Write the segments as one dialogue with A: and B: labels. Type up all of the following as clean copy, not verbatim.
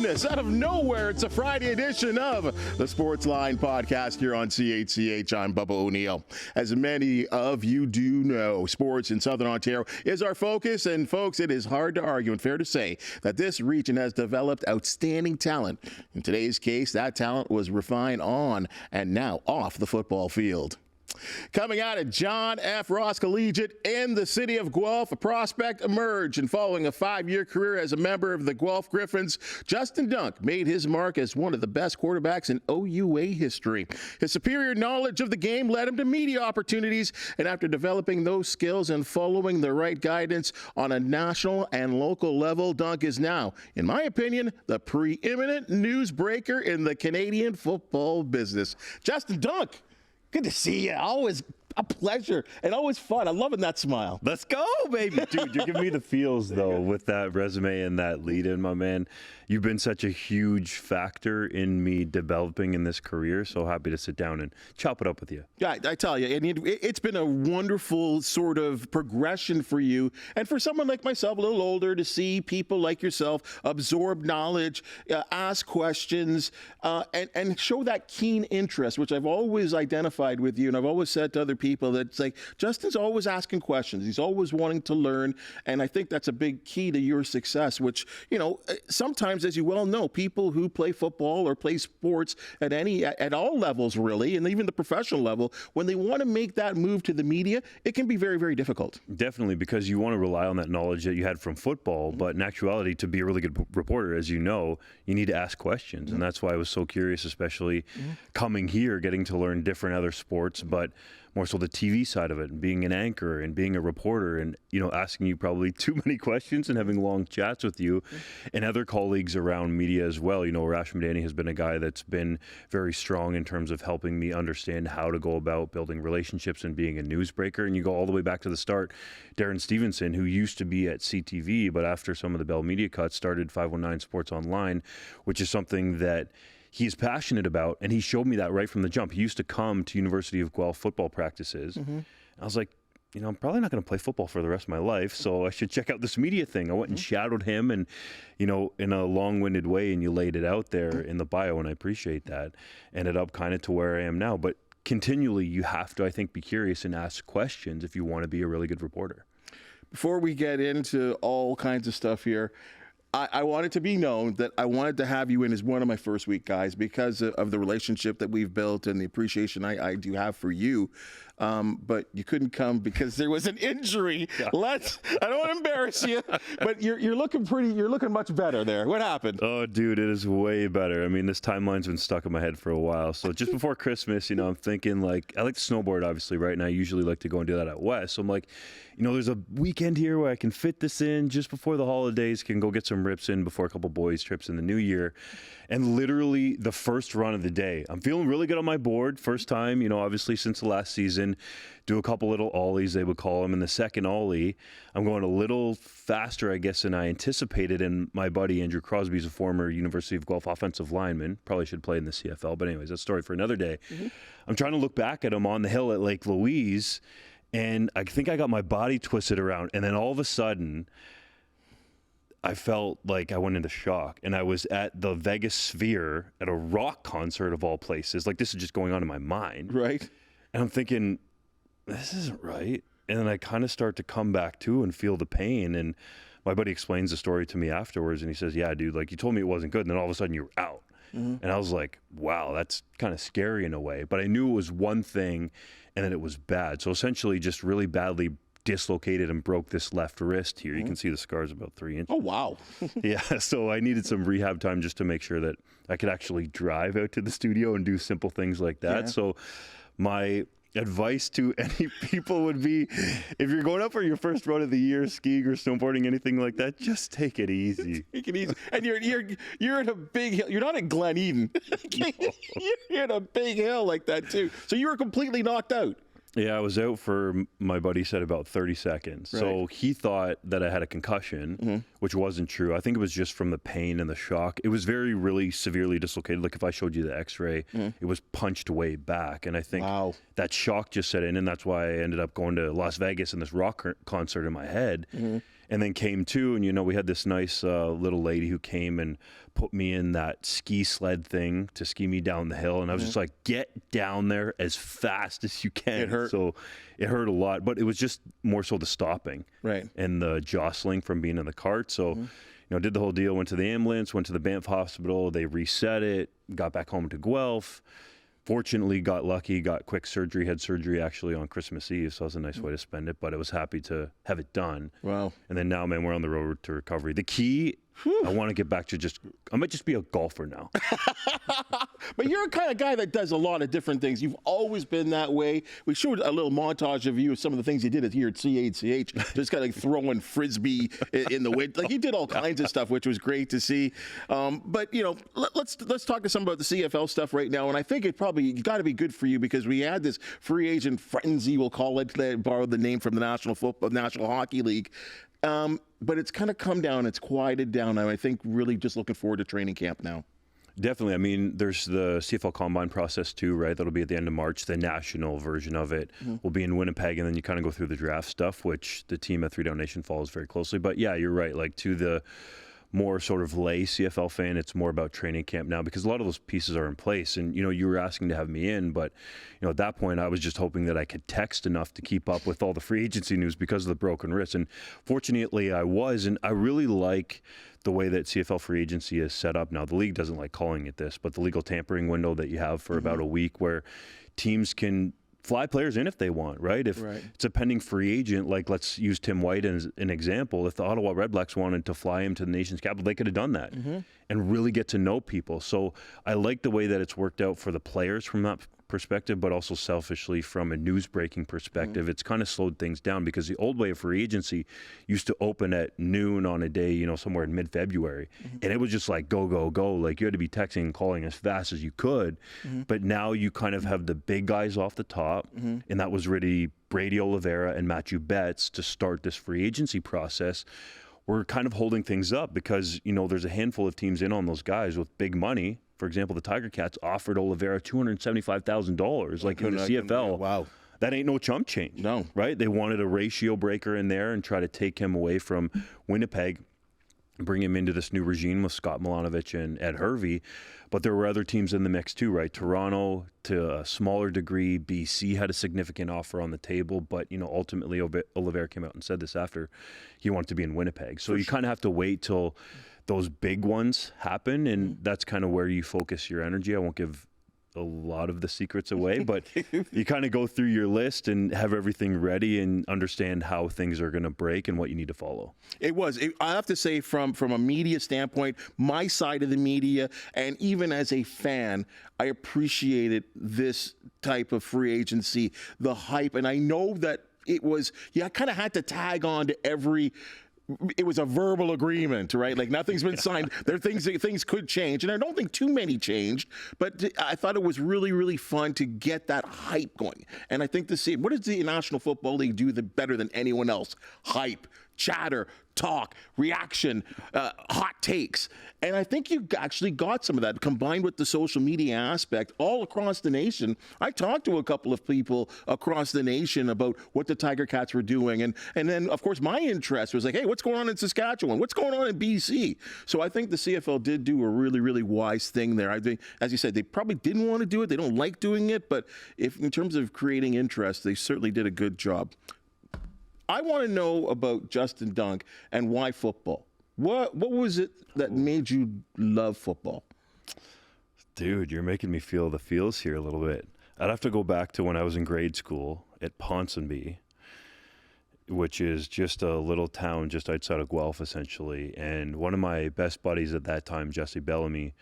A: goodness, out of nowhere, it's a Friday edition of the Sportsline podcast here on CHCH. I'm Bubba O'Neill. As many of you do know, sports in Southern Ontario is our focus, and folks, it is hard to argue and fair to say that this region has developed outstanding talent. In today's case, that talent was refined on and now off the football field. Coming out of John F. Ross Collegiate in the city of Guelph, a prospect emerged, and following a 5-year career as a member of the Guelph Griffins, Justin Dunk made his mark as one of the best quarterbacks in OUA history. His superior knowledge of the game led him to media opportunities, and after developing those skills and following the right guidance on a national and local level, Dunk is now, in my opinion, the preeminent newsbreaker in the Canadian football business. Justin Dunk, good to see you. Always a pleasure and always fun. I'm loving that smile.
B: Let's go, baby. Dude, you're giving me the feels, though, with that resume and that lead-in, my man. You've been such a huge factor in me developing in this career, so happy to sit down and chop it up with you.
A: Yeah, I tell you, and it's been a wonderful sort of progression for you, and for someone like myself, a little older, to see people like yourself absorb knowledge, ask questions, and show that keen interest, which I've always identified with you, and I've always said to other people that it's like, Justin's always asking questions. He's always wanting to learn, and I think that's a big key to your success, which, you know, sometimes, as you well know, people who play football or play sports at all levels, really, and even the professional level, when they want to make that move to the media, it can be very, very difficult.
B: Definitely, because you want to rely on that knowledge that you had from football, but in actuality, to be a really good reporter, as you know, you need to ask questions, and that's why I was so curious, especially coming here, getting to learn different other sports, but more so the TV side of it, and being an anchor and being a reporter, and, you know, asking you probably too many questions and having long chats with you and other colleagues around media as well. You know, Rash Madani has been a guy that's been very strong in terms of helping me understand how to go about building relationships and being a newsbreaker. And you go all the way back to the start, Darren Stevenson, who used to be at CTV, but after some of the Bell Media cuts, started 519 Sports Online, which is something that he's passionate about, and he showed me that right from the jump. He used to come to University of Guelph football practices. I was like, you know, I'm probably not going to play football for the rest of my life, so I should check out this media thing. I went and shadowed him, and, you know, in a long-winded way, and you laid it out there in the bio, and I appreciate that. Ended up kind of to where I am now. But continually, you have to, I think, be curious and ask questions if you want to be a really good reporter.
A: Before we get into all kinds of stuff here, I wanted to be known that I wanted to have you in as one of my first week guys because of the relationship that we've built and the appreciation I do have for you. But you couldn't come because there was an injury. I don't want to embarrass you, but you're looking much better there. What happened?
B: Oh, dude, it is way better. I mean, this timeline's been stuck in my head for a while. So just before Christmas, you know, I'm thinking, like, I like to snowboard, obviously, right? And I usually like to go and do that at West. So I'm like, you know, there's a weekend here where I can fit this in just before the holidays, can go get some rips in before a couple boys' trips in the new year. And literally the first run of the day, I'm feeling really good on my board. First time, you know, obviously since the last season, do a couple little ollies, they would call them. And the second ollie, I'm going a little faster, I guess, than I anticipated. And my buddy Andrew Crosby is a former University of Guelph offensive lineman. Probably should play in the CFL. But anyways, that's a story for another day. I'm trying to look back at him on the hill at Lake Louise, and I think I got my body twisted around. And then all of a sudden, I felt like I went into shock, and I was at the Vegas Sphere at a rock concert of all places. Like, this is just going on in my mind.
A: Right.
B: And I'm thinking, this isn't right. And then I kind of start to come back to and feel the pain. And my buddy explains the story to me afterwards, and he says, yeah, dude, like, you told me it wasn't good, and then all of a sudden you were out. And I was like, wow, that's kind of scary in a way. But I knew it was one thing, and then it was bad. So essentially just really badly dislocated and broke this left wrist here. You can see the scars about 3 inches.
A: Oh, wow.
B: Yeah, so I needed some rehab time just to make sure that I could actually drive out to the studio and do simple things like that.
A: Yeah.
B: So my advice to any people would be, if you're going up for your first run of the year, skiing or snowboarding, anything like that, just take it easy.
A: Take it easy. And you're in a big hill. You're not in Glen Eden. You're in a big hill like that too. So you were completely knocked out.
B: Yeah, I was out for, my buddy said, about 30 seconds.
A: Right.
B: So he thought that I had a concussion, which wasn't true. I think it was just from the pain and the shock. It was really severely dislocated. Like, if I showed you the x-ray, it was punched way back. And I think that shock just set in, and that's why I ended up going to Las Vegas in this rock concert in my head. And then came to, and, you know, we had this nice little lady who came and put me in that ski sled thing to ski me down the hill. And I was just like, get down there as fast as you can.
A: It hurt.
B: So it hurt a lot, but it was just more so the stopping.
A: Right.
B: And the jostling from being in the cart. So, did the whole deal, went to the ambulance, went to the Banff hospital. They reset it, got back home to Guelph. Fortunately, got lucky, got quick surgery, had surgery actually on Christmas Eve, so that was a nice way to spend it, but I was happy to have it done.
A: Wow.
B: And then now, man, we're on the road to recovery. The key, I want to get back to I might just be a golfer now.
A: But you're a kind of guy that does a lot of different things. You've always been that way. We showed a little montage of you of some of the things you did here at CHCH, just kind of throwing frisbee in the wind. Like, you did all kinds of stuff, which was great to see. But let's talk to some about the CFL stuff right now. And I think it probably got to be good for you because we had this free agent frenzy, we'll call it. They borrowed the name from the National Hockey League. But it's kind of come down, it's quieted down. And I think really just looking forward to training camp now.
B: Definitely. I mean, there's the CFL Combine process too, right? That'll be at the end of March. The national version of it will be in Winnipeg, and then you kind of go through the draft stuff, which the team at 3DownNation follows very closely. But yeah, you're right. Like, to the more sort of lay CFL fan, it's more about training camp now because a lot of those pieces are in place. And, you were asking to have me in, but, at that point, I was just hoping that I could text enough to keep up with all the free agency news because of the broken wrist. And fortunately, I was. And I really like the way that CFL free agency is set up now. The league doesn't like calling it this, but the legal tampering window that you have for about a week where teams can fly players in if they want, right? If it's a pending free agent, like let's use Tim White as an example. If the Ottawa Redblacks wanted to fly him to the nation's capital, they could have done that and really get to know people. So I like the way that it's worked out for the players from that perspective, but also selfishly from a news breaking perspective. It's kind of slowed things down because the old way of free agency used to open at noon on a day, somewhere in mid-February. And it was just like go, go, go. Like, you had to be texting and calling as fast as you could. But now you kind of have the big guys off the top. And that was really Brady Oliveira and Matthew Betts to start this free agency process. We're kind of holding things up because, there's a handful of teams in on those guys with big money. For example, the Tiger Cats offered Oliveira $275,000. Like, in the CFL,
A: wow,
B: that ain't no chump change.
A: No.
B: Right? They wanted a ratio breaker in there and try to take him away from Winnipeg, bring him into this new regime with Scott Milanovich and Ed Hervey. But there were other teams in the mix too, right? Toronto, to a smaller degree, BC had a significant offer on the table. But, ultimately Oliveira came out and said this after he wanted to be in Winnipeg. So you kind of have to wait till those big ones happen, and that's kind of where you focus your energy. I won't give a lot of the secrets away, but you kind of go through your list and have everything ready and understand how things are going to break and what you need to follow.
A: I have to say, from a media standpoint, my side of the media, and even as a fan, I appreciated this type of free agency, the hype, and I know that I kind of had to tag on to every. It was a verbal agreement, right? Like, nothing's been signed. There are things could change, and I don't think too many changed. But I thought it was really, really fun to get that hype going. And I think to see what does the National Football League do better than anyone else? Hype, chatter, talk, reaction, hot takes. And I think you actually got some of that combined with the social media aspect all across the nation. I talked to a couple of people across the nation about what the Tiger Cats were doing. And then, of course, my interest was like, hey, what's going on in Saskatchewan? What's going on in BC? So I think the CFL did do a really, really wise thing there. I think, as you said, they probably didn't want to do it. They don't like doing it. But in terms of creating interest, they certainly did a good job. I want to know about Justin Dunk and why football. What was it that made you love football?
B: Dude, you're making me feel the feels here a little bit. I'd have to go back to when I was in grade school at Ponsonby, which is just a little town just outside of Guelph, essentially. And one of my best buddies at that time, Jesse Bellamy,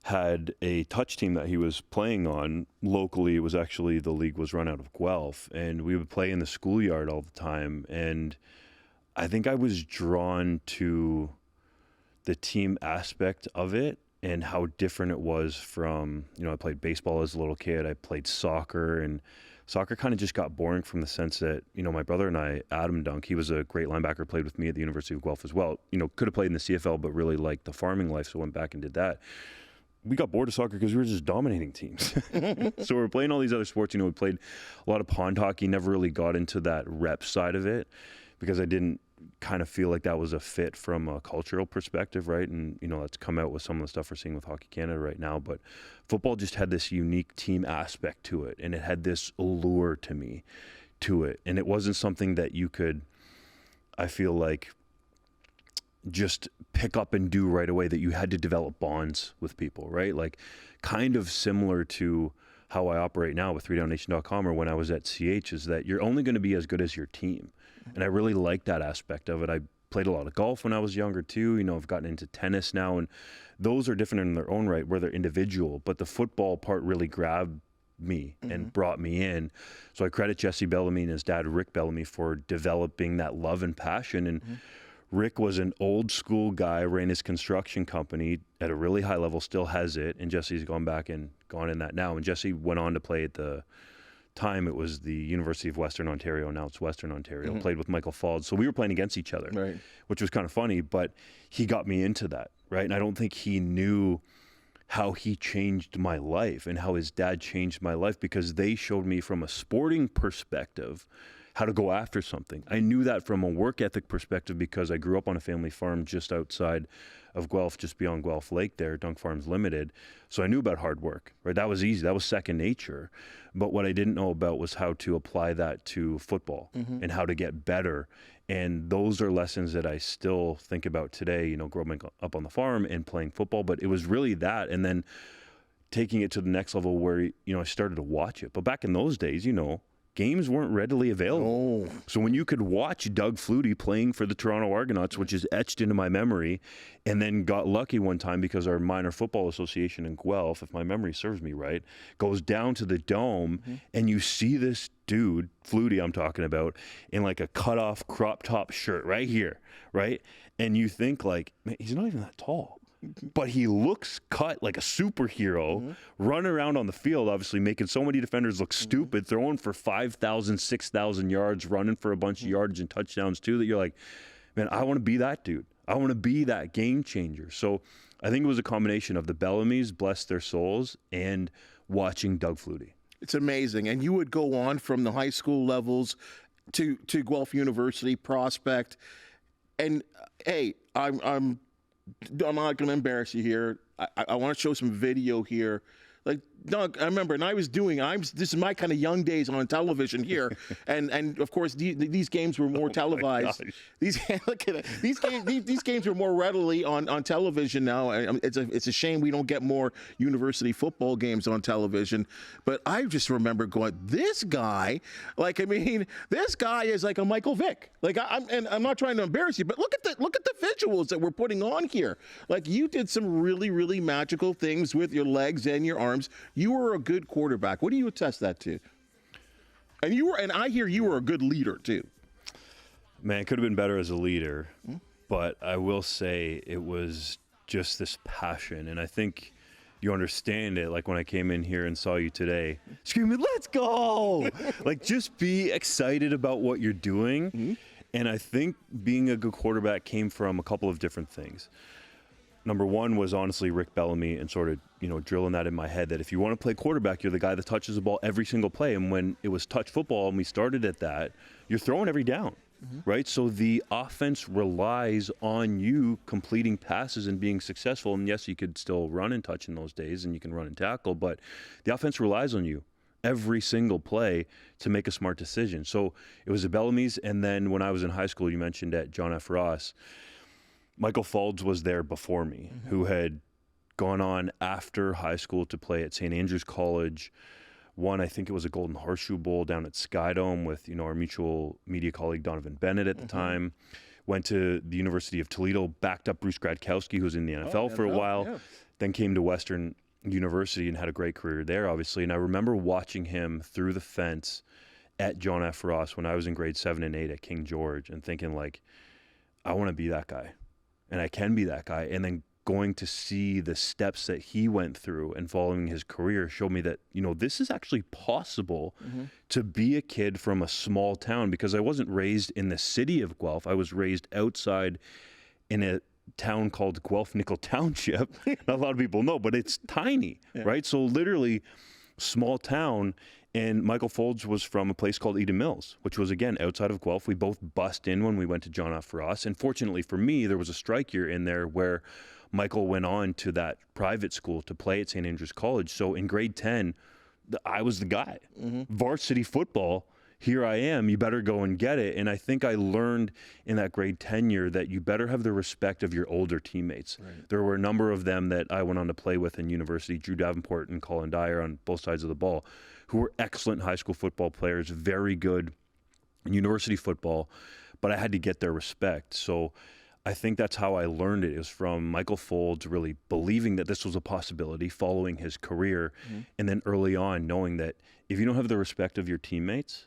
B: had a touch team that he was playing on locally. It was actually, the league was run out of Guelph, and we would play in the schoolyard all the time. And I think I was drawn to the team aspect of it and how different it was from, I played baseball as a little kid. I played soccer, and soccer kind of just got boring from the sense that, my brother and I, Adam Dunk, he was a great linebacker, played with me at the University of Guelph as well. Could have played in the CFL, but really liked the farming life, so went back and did that. We got bored of soccer because we were just dominating teams. So we're playing all these other sports. We played a lot of pond hockey, never really got into that rep side of it because I didn't kind of feel like that was a fit from a cultural perspective, right? And, that's come out with some of the stuff we're seeing with Hockey Canada right now. But football just had this unique team aspect to it, and it had this allure to me to it. And it wasn't something that you could, I feel like, just pick up and do right away, that you had to develop bonds with people, right? Like kind of similar to how I operate now with 3DownNation.com or when I was at CH, is that you're only going to be as good as your team. And I really like that aspect of it. I played a lot of golf when I was younger too. I've gotten into tennis now, and those are different in their own right where they're individual, but the football part really grabbed me and brought me in. So I credit Jesse Bellamy and his dad, Rick Bellamy, for developing that love and passion. And Rick was an old school guy, ran his construction company at a really high level, still has it. And Jesse's gone back and gone in that now. And Jesse went on to play at the time, it was the University of Western Ontario. Now it's Western Ontario. Played with Michael Fauld. So we were playing against each other,
A: right,
B: which was kind of funny, but he got me into that, right? And I don't think he knew how he changed my life and how his dad changed my life, because they showed me from a sporting perspective how to go after something. I knew that from a work ethic perspective because I grew up on a family farm just outside of Guelph, just beyond Guelph Lake there, Dunk Farms Limited. So I knew about hard work, right? That was easy. That was second nature. But what I didn't know about was how to apply that to football and how to get better. And those are lessons that I still think about today, growing up on the farm and playing football. But it was really that. And then taking it to the next level where, I started to watch it. But back in those days, games weren't readily available. So when you could watch Doug Flutie playing for the Toronto Argonauts, which is etched into my memory, and then got lucky one time because our minor football association in Guelph, if my memory serves me right, goes down to the Dome, and you see this dude, Flutie I'm talking about, in like a cut-off crop top shirt right here, right? And you think like, man, he's not even that tall. But he looks cut like a superhero, running around on the field, obviously making so many defenders look stupid, throwing for 5,000, 6,000 yards, running for a bunch of yardage and touchdowns too, that you're like, man, I want to be that dude. I want to be that game changer. So I think it was a combination of the Bellamys, bless their souls, and watching Doug Flutie.
A: It's amazing. And you would go on from the high school levels to Guelph University prospect. And hey, I'm not going to embarrass you here. I want to show some video here. Like, Doug, I remember, and this is my kind of young days on television here, and of course these games were more televised. These games were more readily on television now. It's a shame we don't get more university football games on television. But I just remember going, this guy is like a Michael Vick. Like I'm not trying to embarrass you, but look at the visuals that we're putting on here. Like, you did some really, really magical things with your legs and your arms. You were a good quarterback. What do you attest that to? And I hear you were a good leader too.
B: Man, could have been better as a leader, but I will say it was just this passion, and I think you understand it. Like when I came in here and saw you today, screaming, "Let's go!" Like, just be excited about what you're doing. And I think being a good quarterback came from a couple of different things. Number one was honestly Rick Bellamy, and sort of, drilling that in my head that if you want to play quarterback, you're the guy that touches the ball every single play. And when it was touch football and we started at that, you're throwing every down, right? So the offense relies on you completing passes and being successful. And yes, you could still run and touch in those days, and you can run and tackle, but the offense relies on you every single play to make a smart decision. So it was the Bellamys. And then when I was in high school, you mentioned at John F. Ross, Michael Fauld was there before me, who had gone on after high school to play at St. Andrews College. Won, I think it was a Golden Horseshoe Bowl down at Skydome with, our mutual media colleague Donovan Bennett at the time. Went to the University of Toledo, backed up Bruce Gradkowski, who was in the NFL for a while. Then came to Western University and had a great career there, obviously. And I remember watching him through the fence at John F. Ross when I was in grade 7 and 8 at King George, and thinking like, I want to be that guy. And I can be that guy. And then going to see the steps that he went through and following his career showed me that, this is actually possible to be a kid from a small town, because I wasn't raised in the city of Guelph. I was raised outside in a town called Guelph Nickel Township. Not a lot of people know, but it's tiny, right? So literally small town. And Michael Folds was from a place called Eden Mills, which was, again, outside of Guelph. We both bussed in when we went to John F. Ross. And fortunately for me, there was a strike year in there where Michael went on to that private school to play at St. Andrews College. So in grade 10, I was the guy. Varsity football, here I am, you better go and get it. And I think I learned in that grade 10 year that you better have the respect of your older teammates. Right. There were a number of them that I went on to play with in university, Drew Davenport and Colin Dyer on both sides of the ball, who were excellent high school football players, very good in university football, but I had to get their respect. So I think that's how I learned it, is from Michael Folds really believing that this was a possibility, following his career, and then early on knowing that if you don't have the respect of your teammates,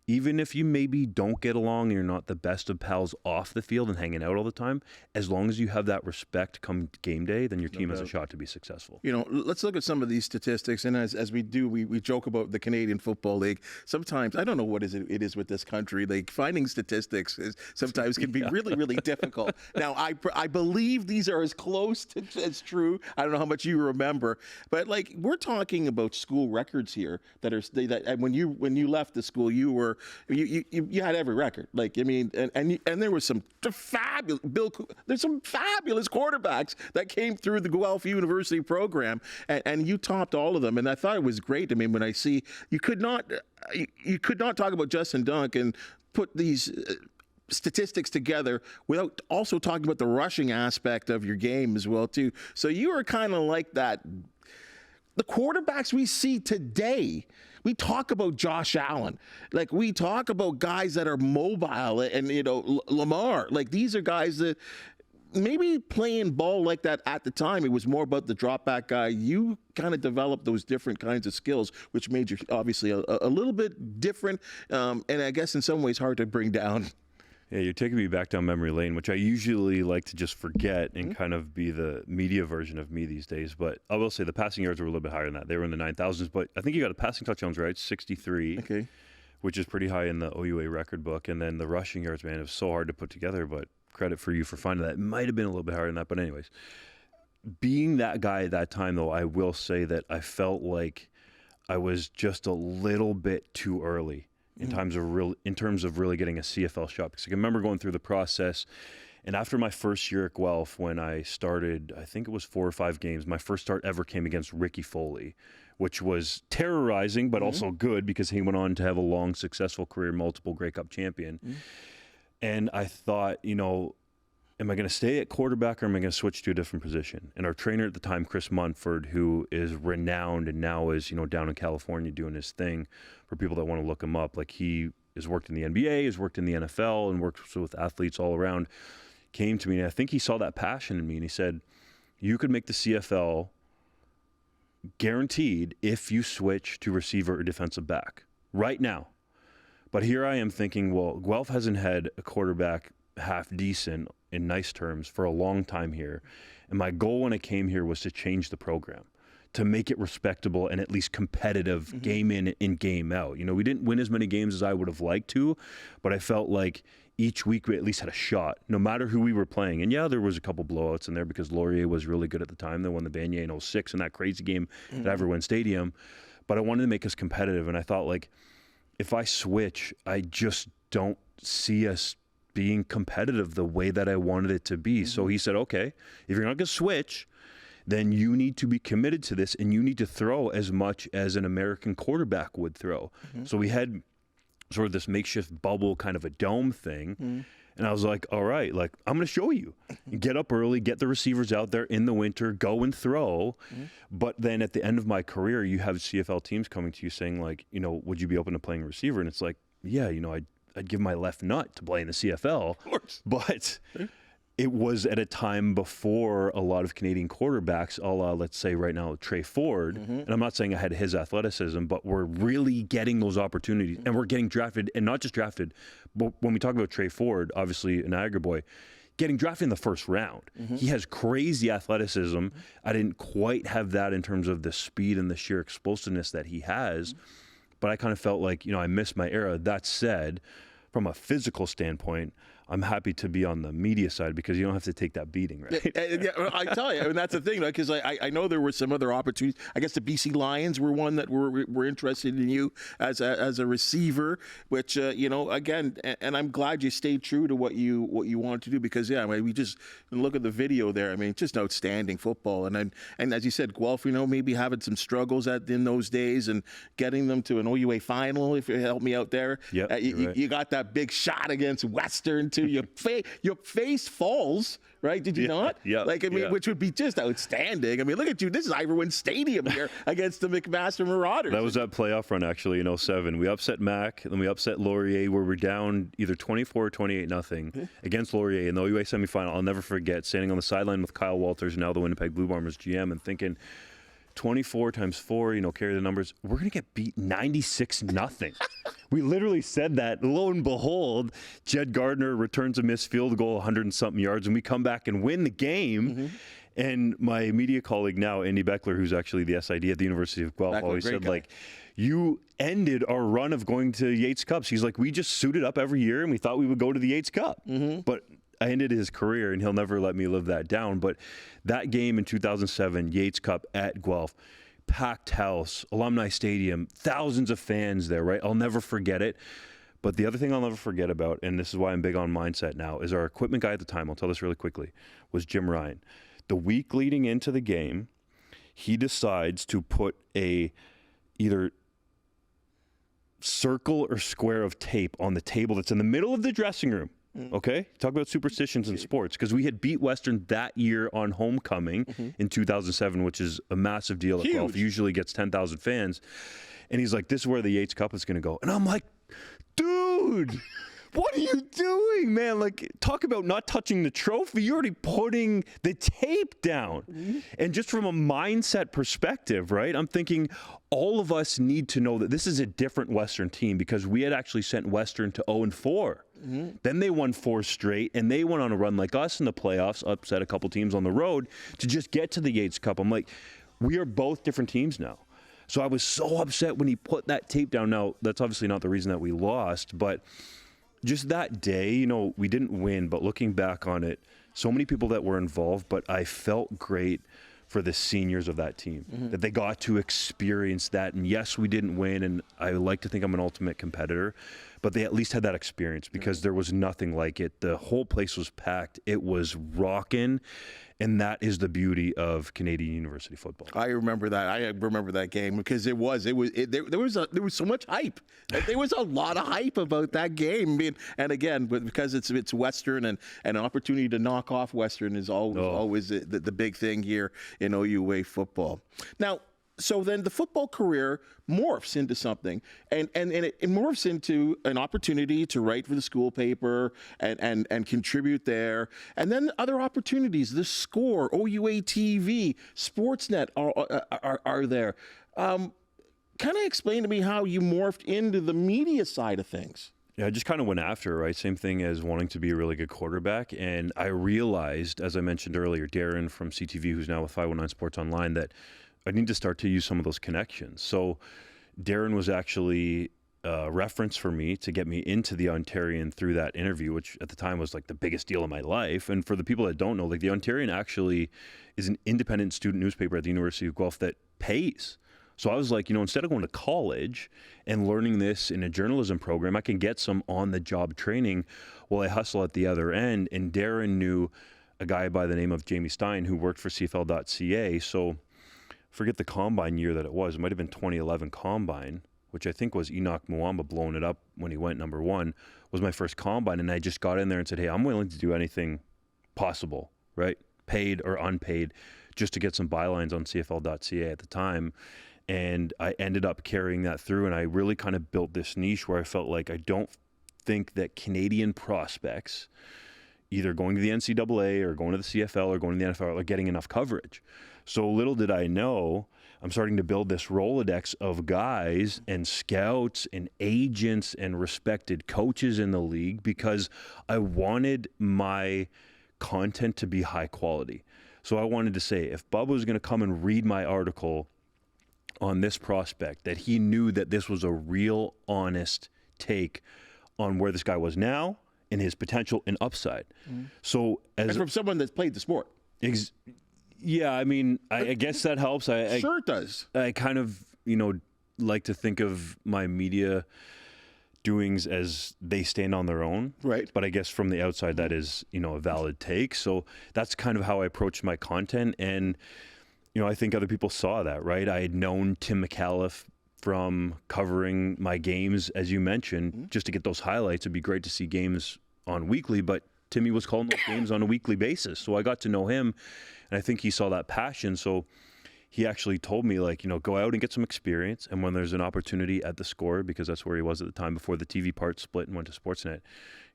B: even if you maybe don't get along and you're not the best of pals off the field and hanging out all the time, as long as you have that respect come game day, then your team has a shot to be successful.
A: You know, let's look at some of these statistics. And as we do, we joke about the Canadian Football League. Sometimes, I don't know what it is with this country, like finding statistics sometimes can be really, really difficult. Now, I believe these are as close to as true. I don't know how much you remember, but like we're talking about school records here that are and when you left the school, you had every record. Like, I mean, and there was some fabulous there's some fabulous quarterbacks that came through the Guelph University program, and you topped all of them. And I thought it was great. I mean, when I see you could not talk about Justin Dunk and put these statistics together without also talking about the rushing aspect of your game as well too. So you were kind of like that. The quarterbacks we see today, we talk about Josh Allen, like we talk about guys that are mobile, and Lamar, like these are guys that maybe playing ball like that at the time, it was more about the drop back guy. You kind of developed those different kinds of skills, which made you obviously a little bit different, and I guess in some ways hard to bring down.
B: Yeah, you're taking me back down memory lane, which I usually like to just forget and kind of be the media version of me these days. But I will say the passing yards were a little bit higher than that. They were in the 9,000s, but I think you got a passing touchdowns right, 63, which is pretty high in the OUA record book. And then the rushing yards, man, it was so hard to put together, but credit for you for finding that. It might have been a little bit higher than that, but anyways. Being that guy at that time, though, I will say that I felt like I was just a little bit too early in terms of really getting a CFL shot. Because I can remember going through the process, and after my first year at Guelph, when I started, I think it was 4 or 5 games, my first start ever came against Ricky Foley, which was terrorizing, but also good because he went on to have a long, successful career, multiple Grey Cup champion. And I thought, am I going to stay at quarterback or am I going to switch to a different position? And our trainer at the time, Chris Munford, who is renowned and now is, down in California doing his thing, for people that want to look him up, like he has worked in the NBA, has worked in the NFL, and worked with athletes all around, came to me, and I think he saw that passion in me, and he said, you could make the CFL guaranteed if you switch to receiver or defensive back right now. But here I am thinking, well, Guelph hasn't had a quarterback half decent in nice terms for a long time here. And my goal when I came here was to change the program, to make it respectable and at least competitive game in and game out. We didn't win as many games as I would have liked to, but I felt like each week we at least had a shot, no matter who we were playing. And yeah, there was a couple blowouts in there because Laurier was really good at the time. They won the Vanier in 06 in that crazy game at Everwin Stadium. But I wanted to make us competitive, and I thought, like, if I switch, I just don't see us being competitive the way that I wanted it to be. So he said, okay, if you're not going to switch, then you need to be committed to this, and you need to throw as much as an American quarterback would throw. So we had sort of this makeshift bubble, kind of a dome thing. And I was like, all right, like, I'm going to show you. Get up early, get the receivers out there in the winter, go and throw. But then at the end of my career, you have CFL teams coming to you saying, like, would you be open to playing receiver? And it's like, yeah, I'd give my left nut to play in the CFL. Of course. But it was at a time before a lot of Canadian quarterbacks, a la, let's say right now, Trey Ford, and I'm not saying I had his athleticism, but we're really getting those opportunities, and we're getting drafted, and not just drafted, but when we talk about Trey Ford, obviously a Niagara boy, getting drafted in the first round. He has crazy athleticism. I didn't quite have that in terms of the speed and the sheer explosiveness that he has, but I kind of felt like, I missed my era. That said, from a physical standpoint, I'm happy to be on the media side because you don't have to take that beating, right?
A: Yeah, I tell you, and that's the thing, because I know there were some other opportunities. I guess the BC Lions were one that were interested in you as a receiver, which again, and I'm glad you stayed true to what you wanted to do, because we just look at the video there. I mean, just outstanding football, and as you said, Guelph, maybe having some struggles in those days and getting them to an OUA final. If you help me out there,
B: yeah,
A: you got that big shot against Western too. Your face falls, right? Did you not?
B: Yeah.
A: Which would be just outstanding. I mean, look at you. This is Iverwin Stadium here against the McMaster Marauders.
B: That was that playoff run, actually, in 07. We upset Mac, then we upset Laurier, where we're down either 24 or 28-0 against Laurier in the OUA semifinal. I'll never forget standing on the sideline with Kyle Walters, now the Winnipeg Blue Bombers GM, and thinking, 24 times 4, carry the numbers. We're going to get beat 96-0. We literally said that. Lo and behold, Jed Gardner returns a missed field goal, 100 and something yards, and we come back and win the game. And my media colleague now, Andy Beckler, who's actually the SID at the University of Guelph, always said, you ended our run of going to Yates Cups. He's like, we just suited up every year, and we thought we would go to the Yates Cup. But I ended his career, and he'll never let me live that down. But that game in 2007, Yates Cup at Guelph, packed house, Alumni Stadium, thousands of fans there, right? I'll never forget it. But the other thing I'll never forget about, and this is why I'm big on mindset now, is our equipment guy at the time, I'll tell this really quickly, was Jim Ryan. The week leading into the game, he decides to put either circle or square of tape on the table that's in the middle of the dressing room. Okay, talk about superstitions in sports, because we had beat Western that year on homecoming in 2007, which is a massive deal at Guelph. Usually gets 10,000 fans, and he's like, "This is where the Yates Cup is going to go," and I'm like, "Dude, what are you doing, man? Like, talk about not touching the trophy. You're already putting the tape down." And just from a mindset perspective, right? I'm thinking all of us need to know that this is a different Western team, because we had actually sent Western to 0-4. Then they won 4 straight, and they went on a run like us in the playoffs, upset a couple teams on the road to just get to the Yates Cup. I'm like, we are both different teams now. So I was so upset when he put that tape down. Now, that's obviously not the reason that we lost, but just that day, we didn't win, but looking back on it, so many people that were involved, but I felt great for the seniors of that team, that they got to experience that. And yes, we didn't win, and I like to think I'm an ultimate competitor, but they at least had that experience, because there was nothing like it. The whole place was packed. It was rocking. And that is the beauty of Canadian University football.
A: I remember that. I remember that game, because there was so much hype. There was a lot of hype about that game. I mean, and again, because it's Western, and an opportunity to knock off Western is always the big thing here in OUA football. Now, so then the football career morphs into something, and it morphs into an opportunity to write for the school paper and contribute there. And then other opportunities, the Score, OUA TV, Sportsnet are there. Kind of explain to me how you morphed into the media side of things.
B: Yeah, I just kind of went after, right? Same thing as wanting to be a really good quarterback. And I realized, as I mentioned earlier, Darren from CTV, who's now with 519 Sports Online, that I need to start to use some of those connections. So Darren was actually a reference for me to get me into the Ontarian through that interview, which at the time was like the biggest deal of my life. And for the people that don't know, like, the Ontarian actually is an independent student newspaper at the University of Guelph that pays. So I was like, instead of going to college and learning this in a journalism program, I can get some on-the-job training while I hustle at the other end. And Darren knew a guy by the name of Jamie Stein, who worked for CFL.ca. So forget the combine year that it was. It might have been 2011 combine, which I think was Enoch Muamba blowing it up when he went number 1, was my first combine. And I just got in there and said, hey, I'm willing to do anything possible, right? Paid or unpaid, just to get some bylines on CFL.ca at the time. And I ended up carrying that through, and I really kind of built this niche where I felt like I don't think that Canadian prospects, either going to the NCAA or going to the CFL or going to the NFL, are getting enough coverage. So little did I know, I'm starting to build this Rolodex of guys and scouts and agents and respected coaches in the league, because I wanted my content to be high quality. So I wanted to say, if Bubba was going to come and read my article on this prospect, that he knew that this was a real honest take on where this guy was now in his potential and upside. So as
A: And from someone that's played the sport.
B: Yeah, I mean, I guess that helps.
A: Sure it does.
B: I kind of, like to think of my media doings as they stand on their own.
A: Right.
B: But I guess from the outside, that is, a valid take. So that's kind of how I approach my content. And, I think other people saw that, right? I had known Tim McAuliffe from covering my games, as you mentioned, just to get those highlights. It'd be great to see games on weekly, but Timmy was calling those games on a weekly basis. So I got to know him, and I think he saw that passion. So he actually told me, go out and get some experience. And when there's an opportunity at the Score, because that's where he was at the time before the TV part split and went to Sportsnet,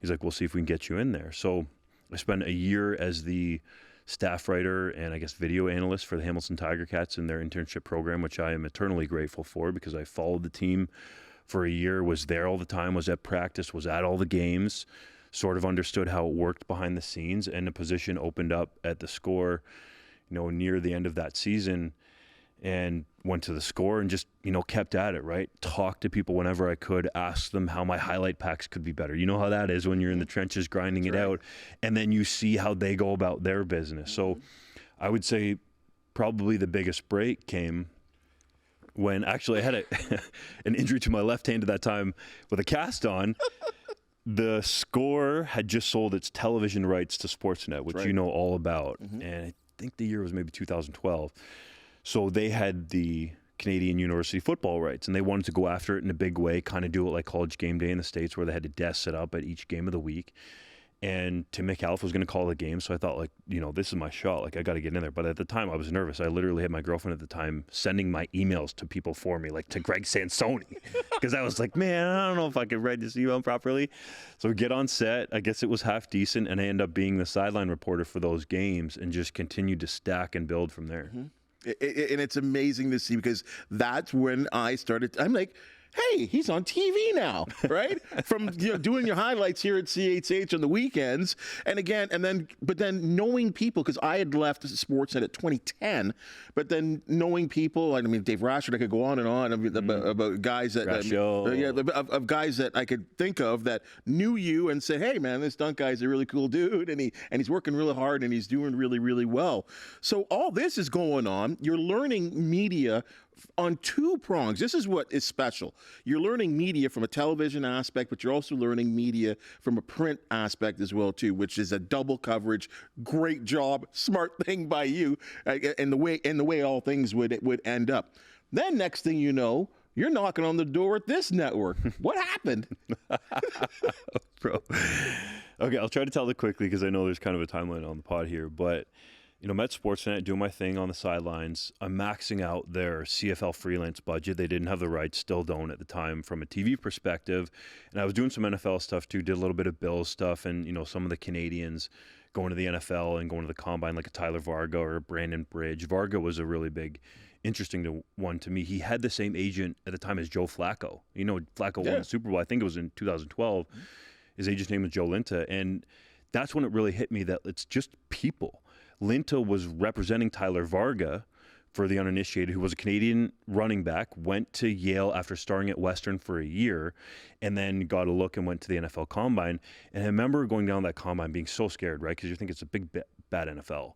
B: he's like, we'll see if we can get you in there. So I spent a year as the staff writer and I guess video analyst for the Hamilton Tiger Cats in their internship program, which I am eternally grateful for because I followed the team for a year, was there all the time, was at practice, was at all the games, sort of understood how it worked behind the scenes, and a position opened up at the Score, near the end of that season, and went to the Score and just, kept at it, right? Talked to people whenever I could, asked them how my highlight packs could be better. You know how that is when you're in the trenches grinding it out, and then you see how they go about their business. So I would say probably the biggest break came when actually I had an injury to my left hand at that time with a cast on. The Score had just sold its television rights to Sportsnet, which you know all about. And I think the year was maybe 2012. So they had the Canadian University football rights, and they wanted to go after it in a big way, kind of do it like College Game Day in the States, where they had a desk set up at each game of the week. And Tim McAuliffe was going to call the game, so I thought, this is my shot. I got to get in there. But at the time, I was nervous. I literally had my girlfriend at the time sending my emails to people for me, to Greg Sansoni, because I was like, man, I don't know if I can write this email properly. So we get on set. I guess it was half decent, and I end up being the sideline reporter for those games and just continued to stack and build from there.
A: And it's amazing to see because that's when I started. I'm like, hey, he's on TV now, right? From doing your highlights here at CHH on the weekends, but then knowing people, because I had left Sportsnet at 2010, but then knowing people, Dave Rashford, I could go on and on about guys that of guys that I could think of that knew you and said, hey man, this Dunk guy's a really cool dude, and he's working really hard and he's doing really, really well. So all this is going on. You're learning media on two prongs. This is what is special. You're learning media from a television aspect, but you're also learning media from a print aspect as well too, which is a double coverage. Great job, smart thing by you, and the way all things would end up. Then next thing you know, you're knocking on the door at this network. What happened?
B: Bro. Okay, I'll try to tell it quickly because I know there's kind of a timeline on the pod here, but I'm at Sportsnet doing my thing on the sidelines. I'm maxing out their CFL freelance budget. They didn't have the rights, still don't at the time from a TV perspective. And I was doing some NFL stuff too, did a little bit of Bills stuff and, some of the Canadians going to the NFL and going to the Combine, like a Tyler Varga or a Brandon Bridge. Varga was a really big, interesting one to me. He had the same agent at the time as Joe Flacco. Flacco won the Super Bowl. I think it was in 2012. His agent's name was Joe Linta. And that's when it really hit me that it's just people. Linta was representing Tyler Varga for the uninitiated, who was a Canadian running back, went to Yale after starring at Western for a year, and then got a look and went to the NFL Combine. And I remember going down that Combine being so scared, right? Because you think it's a big, bad NFL.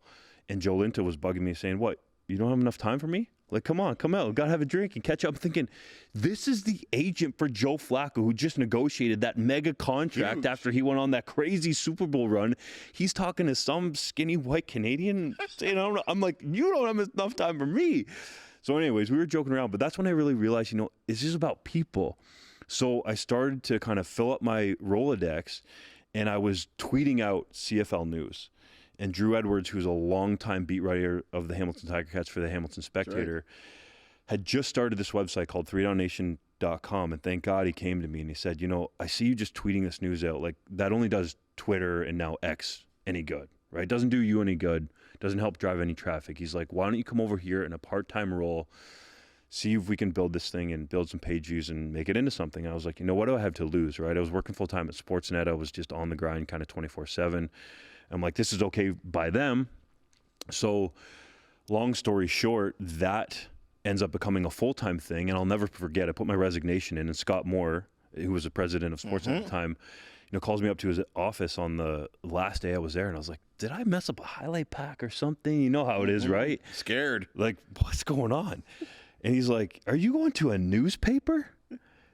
B: And Joe Linta was bugging me saying, what, you don't have enough time for me? Come on, come out. Got to have a drink and catch up. I'm thinking, this is the agent for Joe Flacco who just negotiated that mega contract after he went on that crazy Super Bowl run. He's talking to some skinny white Canadian saying, I'm like, you don't have enough time for me. So anyways, we were joking around, but that's when I really realized, it's just about people. So I started to kind of fill up my Rolodex, and I was tweeting out CFL news. And Drew Edwards, who's a longtime beat writer of the Hamilton Tiger Cats for the Hamilton Spectator, had just started this website called 3DownNation.com. And thank God he came to me and he said, I see you just tweeting this news out. That only does Twitter and now X any good, right? It doesn't do you any good. Doesn't help drive any traffic. He's like, why don't you come over here in a part-time role, see if we can build this thing and build some page views and make it into something. And I was like, what do I have to lose, right? I was working full-time at Sportsnet. I was just on the grind kind of 24/7. I'm like, this is okay by them. So long story short, that ends up becoming a full-time thing. And I'll never forget, I put my resignation in, and Scott Moore who was the president of Sportsline at the time, calls me up to his office on the last day I was there, and I was like, did I mess up a highlight pack or something? You know how it is, right?
A: Scared.
B: Like, what's going on? And he's like, are you going to a newspaper?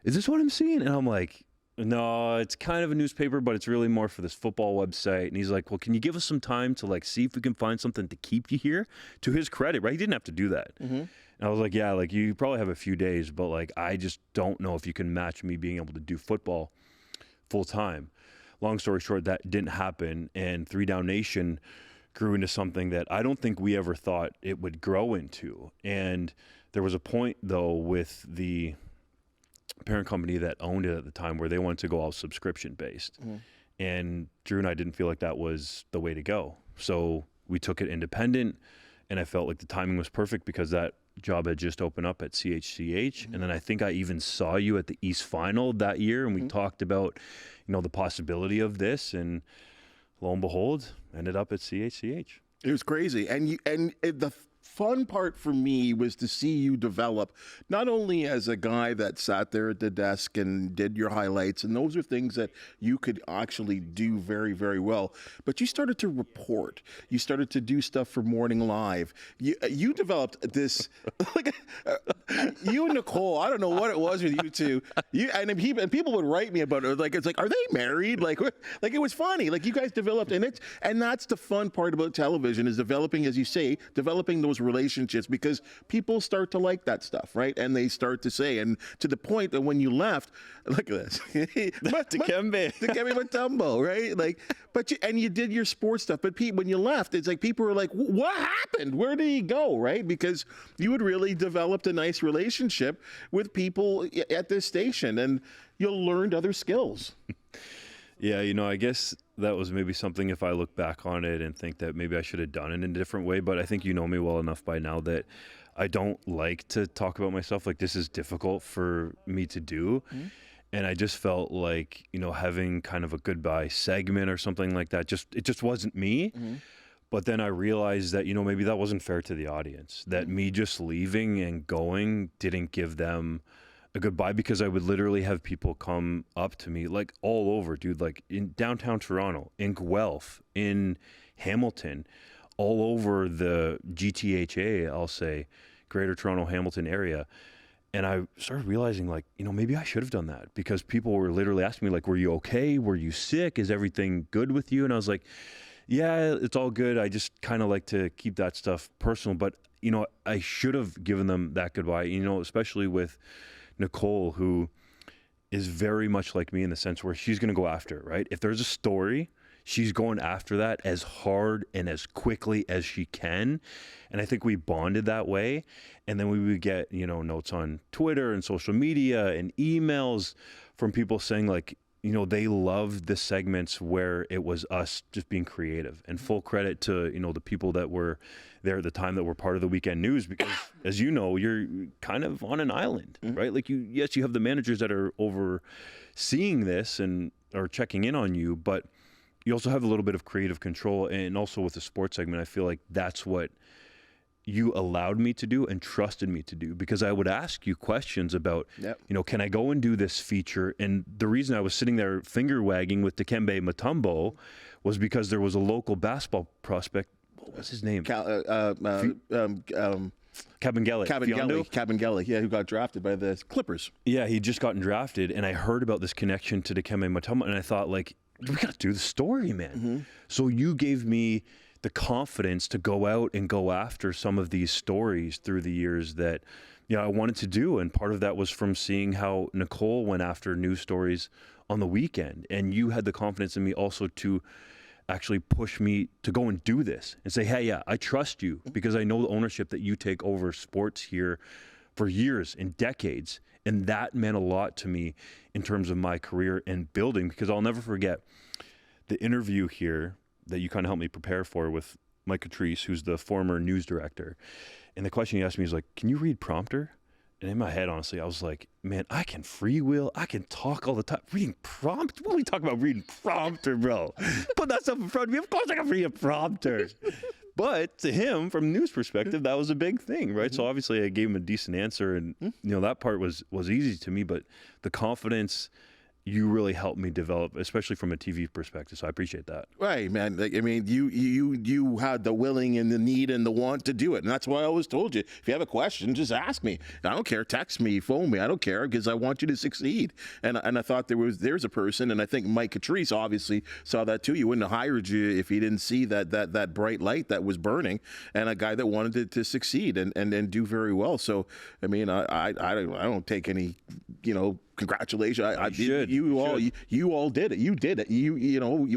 B: Is this what I'm seeing? And I'm like, no, it's kind of a newspaper, but it's really more for this football website. And he's like, well, can you give us some time to like see if we can find something to keep you here? To his credit, right? He didn't have to do that. And I was like, yeah, like you probably have a few days, but like I just don't know if you can match me being able to do football full time. Long story short, that didn't happen. And 3DownNation grew into something that I don't think we ever thought it would grow into. And there was a point though with the parent company that owned it at the time where they wanted to go all subscription based. And Drew and I didn't feel like that was the way to go. So we took it independent, and I felt like the timing was perfect because that job had just opened up at CHCH. And then I think I even saw you at the East Final that year, and we talked about, the possibility of this, and lo and behold, ended up at CHCH.
A: It was crazy. The fun part for me was to see you develop, not only as a guy that sat there at the desk and did your highlights, and those are things that you could actually do very, very well, but you started to report. You started to do stuff for Morning Live. You developed this, like, you and Nicole, I don't know what it was with you two. And people would write me about it. Like, it's like, are they married? Like it was funny. Like, you guys developed, and that's the fun part about television, is developing, as you say, developing those relationships, because people start to like that stuff, right? And they start to say, and to the point that when you left, look at this,
B: Dikembe
A: Mutombo, right? Like, you did your sports stuff, but when you left, it's like people were like, what happened? Where did he go, right? Because you had really developed a nice relationship with people at this station, and you learned other skills.
B: Yeah, I guess that was maybe something, if I look back on it and think that maybe I should have done it in a different way, but I think you know me well enough by now that I don't like to talk about myself. Like, this is difficult for me to do. And I just felt like, having kind of a goodbye segment or something like that, it just wasn't me. But then I realized that, maybe that wasn't fair to the audience, that me just leaving and going didn't give them a goodbye, because I would literally have people come up to me like all over, dude, like in downtown Toronto, in Guelph, in Hamilton, all over the GTHA, I'll say, Greater Toronto Hamilton area. And I started realizing, like, maybe I should have done that, because people were literally asking me, like, were you okay? Were you sick? Is everything good with you? And I was like, yeah, it's all good. I just kind of like to keep that stuff personal. But, I should have given them that goodbye, especially with Nicole, who is very much like me in the sense where she's going to go after it, right? If there's a story, she's going after that as hard and as quickly as she can. And I think we bonded that way. And then we would get, notes on Twitter and social media and emails from people saying, like, they loved the segments where it was us just being creative. And full credit to, the people that were there at the time that were part of the weekend news, because as you know, you're kind of on an island, right? Like, you have the managers that are overseeing this and are checking in on you, but you also have a little bit of creative control. And also with the sports segment, I feel like that's what you allowed me to do and trusted me to do, because I would ask you questions about, can I go and do this feature? And the reason I was sitting there finger wagging with Dikembe Mutombo was because there was a local basketball prospect. What was his name?
A: Cabangeli, yeah, who got drafted by the Clippers.
B: Yeah, he'd just gotten drafted, and I heard about this connection to Dikembe Mutombo, and I thought, like, we got to do the story, man. So you gave me the confidence to go out and go after some of these stories through the years that, I wanted to do. And part of that was from seeing how Nicole went after news stories on the weekend. And you had the confidence in me also to actually push me to go and do this and say, hey, yeah, I trust you, because I know the ownership that you take over sports here for years and decades. And that meant a lot to me in terms of my career and building, because I'll never forget the interview here that you kind of helped me prepare for with Mike Catrice, who's the former news director. And the question he asked me is like, can you read prompter? And in my head, honestly, I was like, man, I can freewheel. I can talk all the time. Reading prompter? What are we talking about reading prompter, bro? Put that stuff in front of me. Of course I can read a prompter. But to him, from a news perspective, that was a big thing, right? So obviously I gave him a decent answer, and that part was easy to me. But the confidence you really helped me develop, especially from a TV perspective. So I appreciate that.
A: Right, man. Like, I mean, you had the willing and the need and the want to do it, and that's why I always told you, if you have a question, just ask me. I don't care. Text me, phone me. I don't care, because I want you to succeed. And I thought there's a person, and I think Mike Catrice obviously saw that too. He wouldn't have hired you if he didn't see that bright light that was burning, and a guy that wanted to succeed and do very well. So I mean, I don't take any, congratulations. You all did it. You did it. You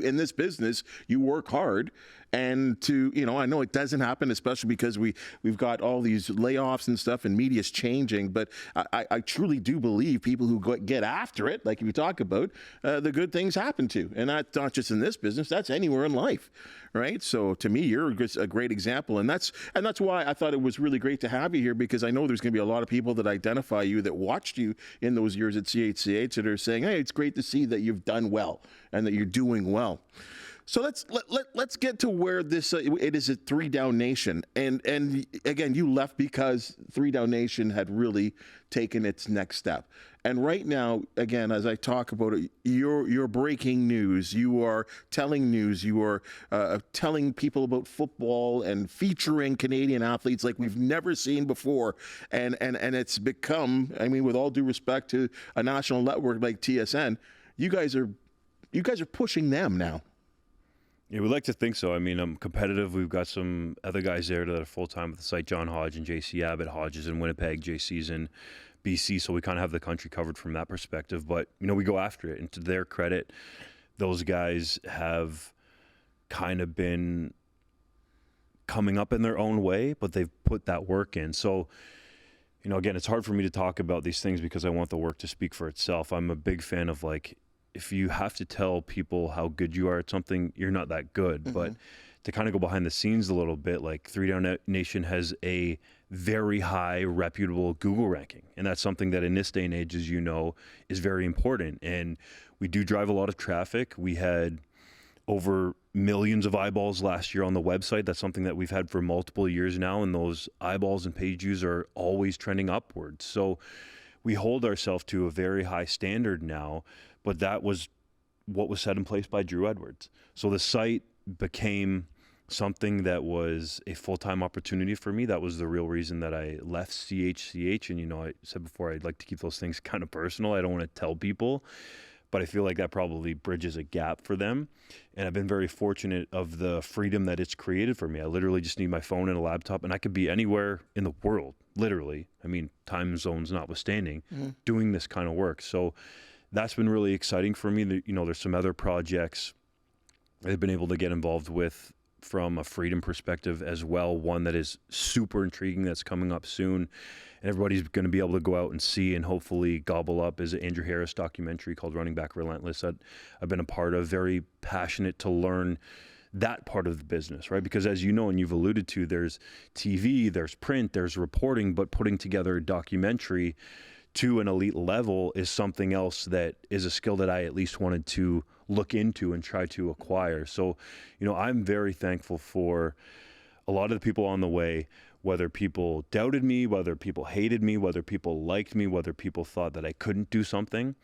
A: in this business, you work hard. And I know it doesn't happen, especially because we've got all these layoffs and stuff, and media's changing. But I truly do believe people who get after it, like you talk about, the good things happen to. And that's not just in this business, that's anywhere in life, right? So to me, you're a great example. And that's why I thought it was really great to have you here, because I know there's going to be a lot of people that identify you, that watched you in those years at CHCH, that are saying, hey, it's great to see that you've done well and that you're doing well. So let's get to where this it is at 3DownNation, and again, you left because 3DownNation had really taken its next step. And right now, again, as I talk about it, you're breaking news. You are telling news. You are telling people about football and featuring Canadian athletes like we've never seen before. And it's become, I mean, with all due respect to a national network like TSN, you guys are pushing them now.
B: Yeah, we like to think so. I mean, I'm competitive. We've got some other guys there that are full-time with the site, John Hodge and JC Abbott. Hodge is in Winnipeg, JC's in BC, so we kind of have the country covered from that perspective. But, we go after it. And to their credit, those guys have kind of been coming up in their own way, but they've put that work in. So, again, it's hard for me to talk about these things because I want the work to speak for itself. I'm a big fan of, if you have to tell people how good you are at something, you're not that good. Mm-hmm. But to kind of go behind the scenes a little bit, 3DownNation has a very high reputable Google ranking. And that's something that in this day and age, as you know, is very important. And we do drive a lot of traffic. We had over millions of eyeballs last year on the website. That's something that we've had for multiple years now. And those eyeballs and page views are always trending upwards. So we hold ourselves to a very high standard now. But that was what was set in place by Drew Edwards. So the site became something that was a full-time opportunity for me. That was the real reason that I left CHCH. And, I said before, I'd like to keep those things kind of personal. I don't want to tell people, but I feel like that probably bridges a gap for them. And I've been very fortunate of the freedom that it's created for me. I literally just need my phone and a laptop, and I could be anywhere in the world, literally. I mean, time zones notwithstanding, doing this kind of work. So that's been really exciting for me. There's some other projects I've been able to get involved with from a freedom perspective as well. One that is super intriguing that's coming up soon, and everybody's going to be able to go out and see and hopefully gobble up, is an Andrew Harris documentary called Running Back Relentless that I've been a part of. Very passionate to learn that part of the business, right? Because as you know, and you've alluded to, there's TV, there's print, there's reporting, but putting together a documentary to an elite level is something else that is a skill that I at least wanted to look into and try to acquire. So, I'm very thankful for a lot of the people on the way, whether people doubted me, whether people hated me, whether people liked me, whether people thought that I couldn't do something.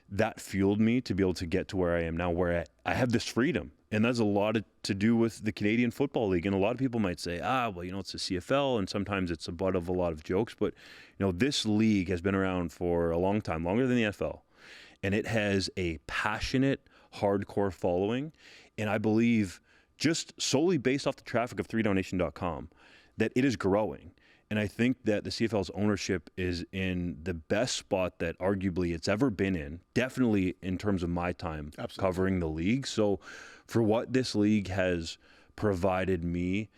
B: That fueled me to be able to get to where I am now, where I have this freedom. And that's a lot to do with the Canadian Football League. And a lot of people might say, it's the CFL, and sometimes it's a butt of a lot of jokes. But, this league has been around for a long time, longer than the NFL. And it has a passionate, hardcore following. And I believe, just solely based off the traffic of 3DownNation.com, that it is growing. And I think that the CFL's ownership is in the best spot that arguably it's ever been in, definitely in terms of my time covering the league. So for what this league has provided me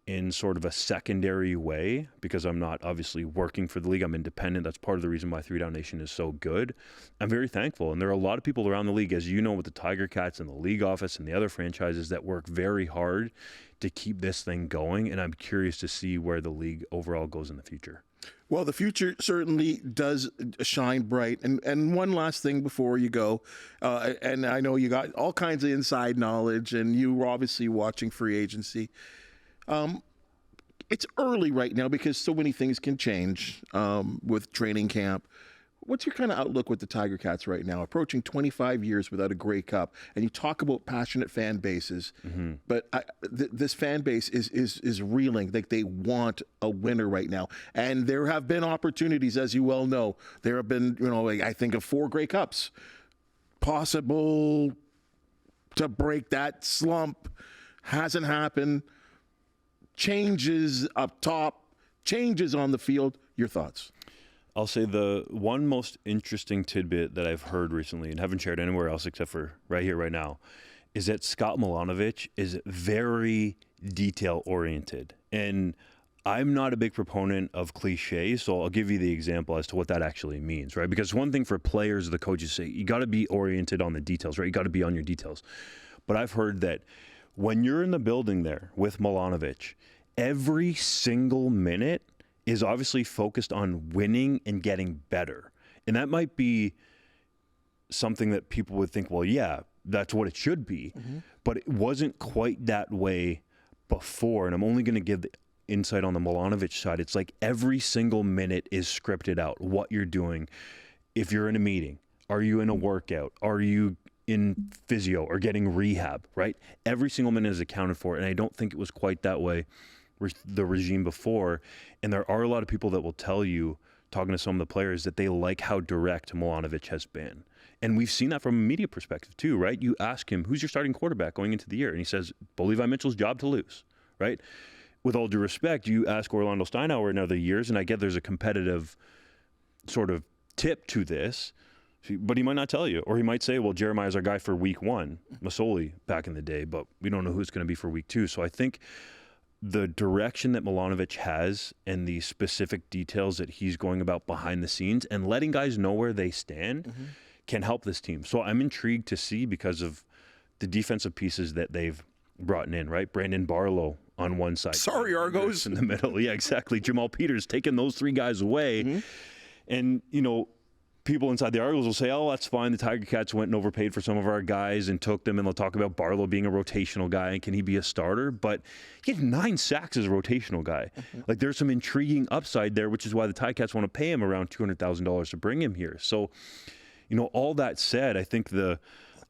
B: in sort of a secondary way, because I'm not obviously working for the league, I'm independent. That's part of the reason why 3DownNation is so good. I'm very thankful. And there are a lot of people around the league, as you know, with the Tiger Cats and the league office and the other franchises that work very hard to keep this thing going. And I'm curious to see where the league overall goes in the future.
A: Well, the future certainly does shine bright. And one last thing before you go, and I know you got all kinds of inside knowledge, and you were obviously watching free agency. It's early right now because so many things can change with training camp. What's your kind of outlook with the Tiger Cats right now, approaching 25 years without a Grey Cup? And you talk about passionate fan bases, but this fan base is reeling. Like, they want a winner right now. And there have been opportunities, as you well know. There have been, like, I think of 4 Grey Cups. Possible to break that slump. Hasn't happened. Changes up top, changes on the field. Your thoughts?
B: I'll say the one most interesting tidbit that I've heard recently and haven't shared anywhere else except for right here, right now, is that Scott Milanovic is very detail-oriented. And I'm not a big proponent of cliches, so I'll give you the example as to what that actually means, right? Because one thing for players, the coaches say, you got to be oriented on the details, right? You got to be on your details. But I've heard that when you're in the building there with Milanovic, every single minute is obviously focused on winning and getting better. And that might be something that people would think, well, yeah, that's what it should be. But it wasn't quite that way before. And I'm only going to give the insight on the Milanovic side. It's like every single minute is scripted out, what you're doing. If you're in a meeting, are you in a workout? Are you in physio or getting rehab, right? Every single minute is accounted for. And I don't think it was quite that way the regime before. And there are a lot of people that will tell you, talking to some of the players, that they like how direct Milanovic has been. And we've seen that from a media perspective too, right? You ask him, who's your starting quarterback going into the year? And he says, Bo Levi Mitchell's job to lose, right? With all due respect, you ask Orlando Steinauer in other years, and I get there's a competitive sort of tip to this, but he might not tell you. Or he might say, well, Jeremiah's our guy for week 1, Masoli back in the day, but we don't know who it's going to be for week 2. So I think the direction that Milanovic has and the specific details that he's going about behind the scenes and letting guys know where they stand can help this team. So I'm intrigued to see because of the defensive pieces that they've brought in, right? Brandon Barlow on one side.
A: Sorry, Argos.
B: In the middle. Yeah, exactly. Jamal Peters taking those 3 guys away. And, people inside the Argos will say, oh, that's fine. The Tiger Cats went and overpaid for some of our guys and took them, and they'll talk about Barlow being a rotational guy and can he be a starter? But he had 9 sacks as a rotational guy. Like, there's some intriguing upside there, which is why the Tiger Cats want to pay him around $200,000 to bring him here. So, all that said, I think the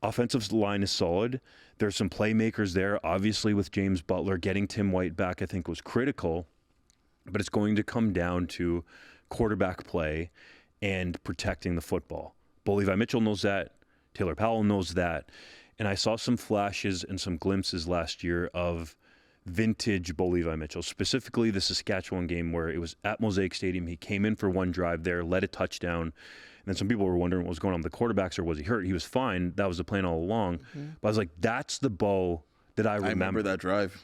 B: offensive line is solid. There's some playmakers there. Obviously, with James Butler, getting Tim White back, I think, was critical. But it's going to come down to quarterback play and protecting the football. Bo Levi Mitchell knows that. Taylor Powell knows that. And I saw some flashes and some glimpses last year of vintage Bo Levi Mitchell, specifically the Saskatchewan game where it was at Mosaic Stadium. He came in for one drive there, led a touchdown. And then some people were wondering what was going on with the quarterbacks, or was he hurt? He was fine. That was the plan all along. But I was like, that's the Bo that I remember.
A: That drive.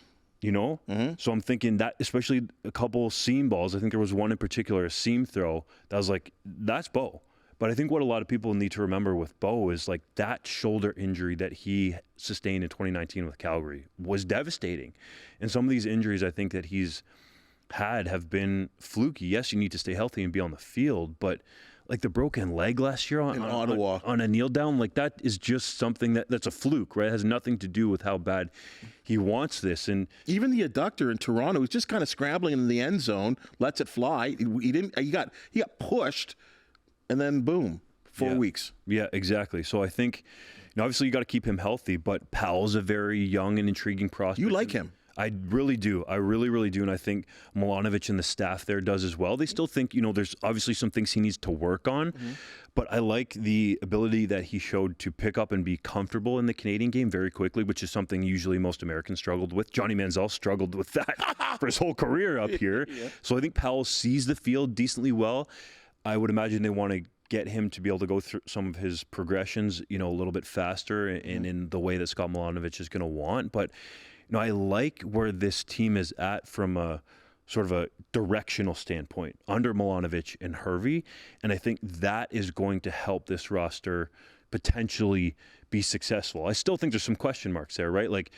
B: So I'm thinking that, especially a couple seam balls, I think there was one in particular, a seam throw, that was like, that's Bo. But I think what a lot of people need to remember with Bo is like that shoulder injury that he sustained in 2019 with Calgary was devastating. And some of these injuries I think that he's had have been fluky. Yes, you need to stay healthy and be on the field, but like the broken leg last year on
A: Ottawa
B: on a kneel down, like that is just something that's a fluke, right? It has nothing to do with how bad he wants this. And
A: even the adductor in Toronto, he's just kind of scrambling in the end zone, lets it fly. He got pushed, and then boom, 4 weeks.
B: Yeah, exactly. So I think, obviously you got to keep him healthy, but Powell's a very young and intriguing prospect.
A: You like him?
B: I really do. I really, really do. And I think Milanovic and the staff there does as well. They still think, there's obviously some things he needs to work on. But I like the ability that he showed to pick up and be comfortable in the Canadian game very quickly, which is something usually most Americans struggled with. Johnny Manziel struggled with that for his whole career up here. So I think Powell sees the field decently well. I would imagine they want to get him to be able to go through some of his progressions, a little bit faster and in the way that Scott Milanovic is going to want. But I like where this team is at from a sort of a directional standpoint under Milanovic and Hervey. And I think that is going to help this roster potentially be successful. I still think there's some question marks there, right? Like,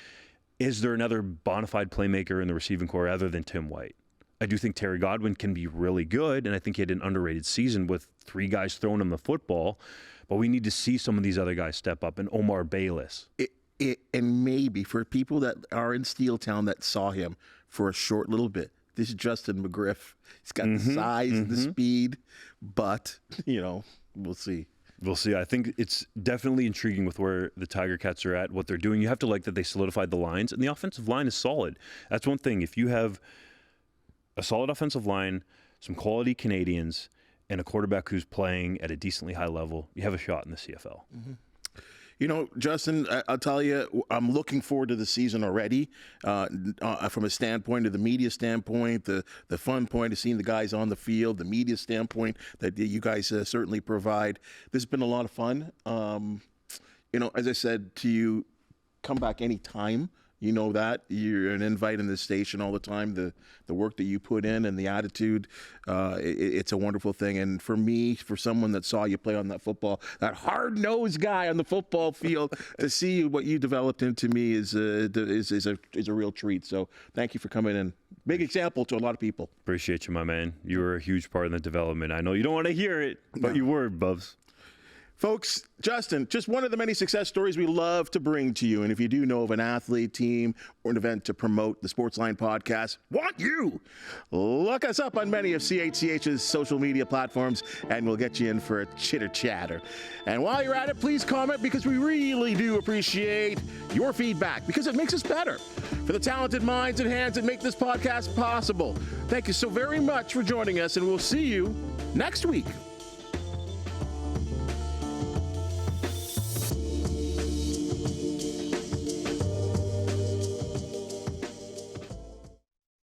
B: is there another bona fide playmaker in the receiving core other than Tim White? I do think Terry Godwin can be really good, and I think he had an underrated season with 3 guys throwing him the football. But we need to see some of these other guys step up, and Omar Bayless.
A: And maybe for people that are in Steeltown that saw him for a short little bit, this is Justin McGriff. He's got the size and the speed, but, we'll see.
B: We'll see. I think it's definitely intriguing with where the Tiger Cats are at, what they're doing. You have to like that they solidified the lines, and the offensive line is solid. That's one thing. If you have a solid offensive line, some quality Canadians, and a quarterback who's playing at a decently high level, you have a shot in the CFL.
A: Mm-hmm. You know, Justin, I'll tell you, I'm looking forward to the season already from a standpoint of the media standpoint, the fun point of seeing the guys on the field, the media standpoint that you guys certainly provide. This has been a lot of fun. You know, as I said to you, come back anytime. You know that. You're an invite in this station all the time. The work that you put in and the attitude, it's a wonderful thing. And for me, for someone that saw you play on that hard-nosed guy on the football field, to see what you developed into me is a real treat. So thank you for coming in. Big example to a lot of people.
B: Appreciate you, my man. You were a huge part in the development. I know you don't want to hear it, but you were, Bubs.
A: Folks, Justin, just one of the many success stories we love to bring to you. And if you do know of an athlete, team, or an event to promote the Sportsline podcast, want you, look us up on many of CHCH's social media platforms, and we'll get you in for a chitter-chatter. And while you're at it, please comment, because we really do appreciate your feedback, because it makes us better. For the talented minds and hands that make this podcast possible, thank you so very much for joining us, and we'll see you next week.